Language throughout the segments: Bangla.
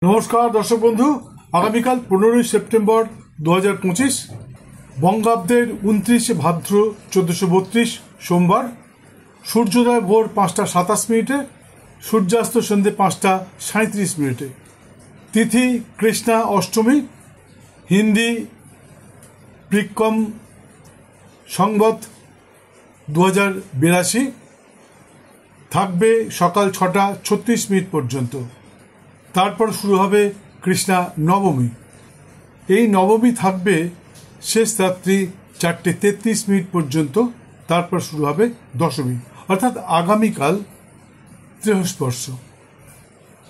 नमस्कार दर्शक बंधु आगामीकाल 15 सेप्टेम्बर 2025 बंगाब्देर 29 भाद्र 1432 सोमवार सूर्योदय भोर 5:27 सूर्यास्त सन्ध्ये 5:37 तिथि कृष्णा अष्टमी हिंदी प्रिकम संवत 2082 থাকবে সকাল 6:36 পর্যন্ত। তারপর শুরু হবে কৃষ্ণা নবমী। এই নবমী থাকবে শেষ রাত্রি 4:33 পর্যন্ত। তারপর শুরু হবে দশমী, অর্থাৎ আগামীকাল ত্রয়োস্পর্শ।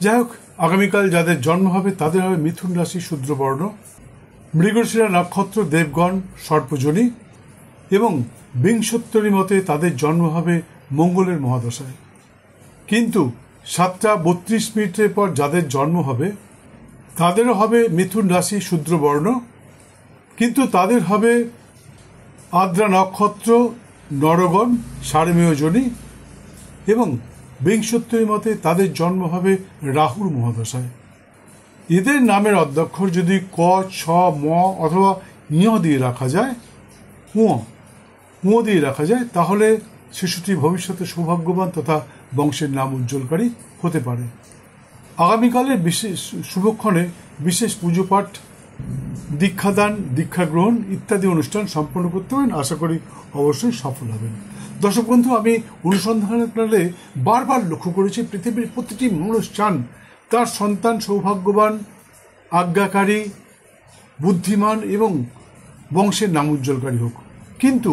যাই হোক, আগামীকাল যাদের জন্ম হবে তাদের হবে মিথুন রাশি শূদ্রবর্ণ, মৃগশিরা নক্ষত্র দেবগণ সর্পযোনি এবং বিংশোত্তরী মতে তাদের জন্ম হবে মঙ্গলের মহাদশায়। কিন্তু 7:32 পর যাদের জন্ম হবে তাদেরও হবে মিথুন রাশি শূদ্রবর্ণ, কিন্তু তাদের হবে আদ্রা নক্ষত্র নরগণ সারমেয় যোনি এবং বিংশোত্তরী মতে তাদের জন্ম হবে রাহুর মহাদশায়। এদের নামের অধ্যক্ষর যদি ক, ছ, ম অথবা ইয় দিয়ে রাখা যায়, উঁ দিয়ে রাখা যায়, তাহলে শিশুটি ভবিষ্যতে সৌভাগ্যবান তথা বংশের নাম উজ্জ্বলকারী হতে পারে। আগামীকালের বিশেষ শুভক্ষণে বিশেষ পুজো পাঠ, দীক্ষাদান, দীক্ষা গ্রহণ ইত্যাদি অনুষ্ঠান সম্পন্ন করতে হবেন। আশা করি অবশ্যই সফল হবেন। দর্শক বন্ধু, আমি অনুসন্ধানে বারবার লক্ষ্য করেছি পৃথিবীর প্রতিটি মানুষ চান তার সন্তান সৌভাগ্যবান, আজ্ঞাকারী, বুদ্ধিমান এবং বংশের নাম উজ্জ্বলকারী হোক। কিন্তু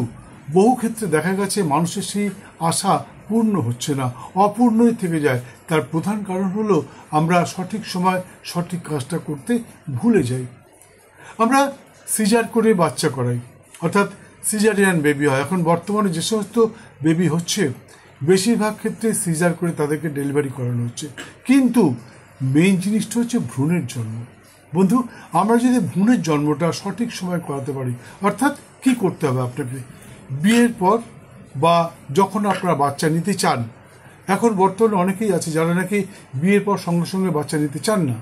বহু ক্ষেত্রে দেখা গেছে মানুষের সেই আশা পূর্ণ হচ্ছে না, অপূর্ণই থেকে যায়। তার প্রধান কারণ হলো আমরা সঠিক সময় সঠিক কাজটা করতে ভুলে যাই। আমরা সিজার করে বাচ্চা করাই, অর্থাৎ সিজারিয়ান বেবি হয়। এখন বর্তমানে যে সমস্ত বেবি হচ্ছে বেশিরভাগ ক্ষেত্রে সিজার করে তাদেরকে ডেলিভারি করানো হচ্ছে। কিন্তু মেইন জিনিসটা হচ্ছে ভ্রূণের জন্ম। বন্ধু, আমরা যদি ভ্রূণের জন্মটা সঠিক সময় করাতে পারি, অর্থাৎ কি করতে হবে আপনাকে বিয়ের পর বা যখন আপনারা বাচ্চা নিতে চান। এখন বর্তমানে অনেকেই আছে যারা নাকি বিয়ের পর সঙ্গে সঙ্গে বাচ্চা নিতে চান না।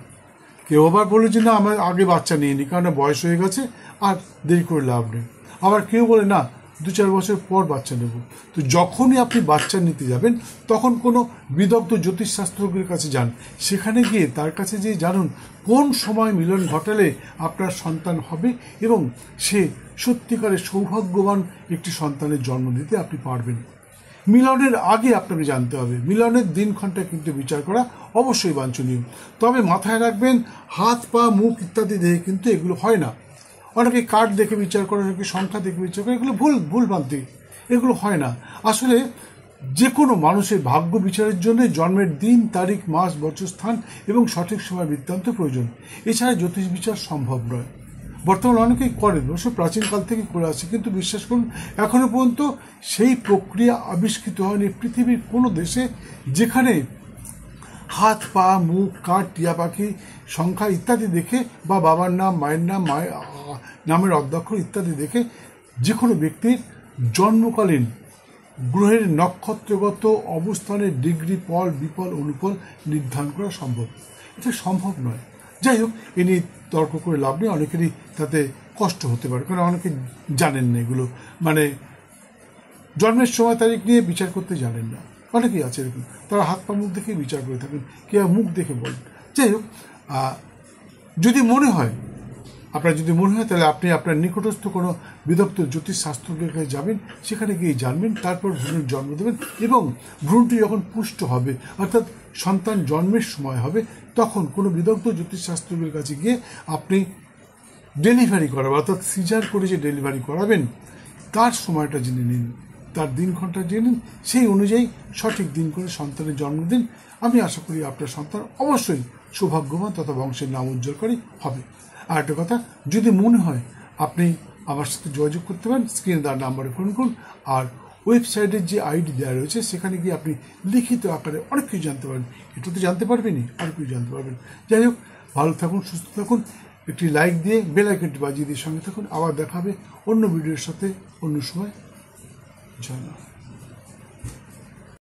কেউ আবার বলে যে না, আমার আগে বাচ্চা নিয়ে নি, কারণ বয়স হয়ে গেছে আর দেরি করে লাভ নেই। আবার কেউ বলে না, 2-4 বছর পর বাচ্চা নেব। তো যখনই আপনি বাচ্চা নিতে যাবেন তখন কোনো বিদগ্ধ জ্যোতিষশাস্ত্রজ্ঞের কাছে যান। সেখানে গিয়ে তার কাছে যে জানুন কোন সময় মিলন ঘটালে আপনার সন্তান হবে এবং সে সত্যিকারের সৌভাগ্যবান একটি সন্তানের জন্ম দিতে আপনি পারবেন। মিলনের আগে আপনাকে জানতে হবে। মিলনের দিনক্ষণটা কিন্তু বিচার করা অবশ্যই বাঞ্ছনীয়। তবে মাথায় রাখবেন, হাত, পা, মুখ ইত্যাদি দেখে কিন্তু এগুলো হয় না। অনেকে কার্ড দেখে বিচার করে, অনেকে সংখ্যা দেখে বিচার করে, এগুলো ভুল ভ্রান্তি, এগুলো হয় না। আসলে যে কোনো মানুষের ভাগ্য বিচারের জন্য জন্মের দিন, তারিখ, মাস, বছর, স্থান এবং সঠিক সময় বৃত্তান্ত প্রয়োজন। এছাড়া জ্যোতিষ বিচার সম্ভব নয়। বর্তমানে অনেকেই করেন, অবশ্য প্রাচীনকাল থেকে করে আসছে, কিন্তু বিশ্বাস করুন এখনো পর্যন্ত সেই প্রক্রিয়া আবিষ্কৃত হয়নি পৃথিবীর কোনো দেশে যেখানে হাত, পা, মুখ, কাঠ, টিয়া পাখি, সংখ্যা ইত্যাদি দেখে বা বাবার নাম, মায়ের নাম, নামের অধ্যক্ষর ইত্যাদি দেখে যে কোনো ব্যক্তির জন্মকালীন গ্রহের নক্ষত্রগত অবস্থানের ডিগ্রি, ফল, বিফল, অনুফল নির্ধারণ করা সম্ভব। এটা সম্ভব নয়। যাই হোক, এ নিয়ে তর্ক করে লাভ নেই। অনেকেরই তাতে কষ্ট হতে পারে, কারণ অনেকে জানেন না এগুলো, মানে জন্মের সময় তারিখ নিয়ে বিচার করতে জানেন না। অনেকেই আছে এরকম, তারা হাত পা মুখ দেখেই বিচার করে থাকেন, কেউ মুখ দেখে বলেন। যাই হোক, যদি মনে হয় তাহলে আপনি আপনার নিকটস্থ কোনো বিদগ্ধ জ্যোতিষশাস্ত্রজ্ঞের কাছে যাবেন, সেখানে গিয়ে জানবেন, তারপর ভ্রূণের জন্ম দেবেন এবং ভ্রূণটি যখন পুষ্ট হবে, অর্থাৎ সন্তান জন্মের সময় হবে, তখন কোনো বিদগ্ধ জ্যোতিষশাস্ত্রজ্ঞের কাছে গিয়ে আপনি ডেলিভারি করাবেন, অর্থাৎ সিজার করে যে ডেলিভারি করাবেন তার সময়টা জেনে নিন, তার দিনক্ষণটা জেনে নিন, সেই অনুযায়ী সঠিক দিন করে সন্তানের জন্ম দিন। আমি আশা করি আপনার সন্তান অবশ্যই সৌভাগ্যবান তথা বংশের নাম উজ্জ্বলকারী হবে। আর একটা কথা, যদি মনে হয় আপনি আমার সাথে যোগাযোগ করতে পারেন, স্ক্রিনে দেওয়ার নাম্বারে ফোন করুন। আর ওয়েবসাইটের যে আইডি দেওয়া রয়েছে সেখানে গিয়ে আপনি লিখিত আকারে অনেক কিছু জানতে পারেন। এটা তো জানতে পারবেনই, আর কিছু জানতে পারবেন। যাই হোক, ভালো থাকুন, সুস্থ থাকুন। একটি লাইক দিয়ে বেল আইকনটি বাজিয়ে দিয়ে সঙ্গে থাকুন। আবার দেখা হবে অন্য ভিডিওর সাথে অন্য সময়। জয় মা।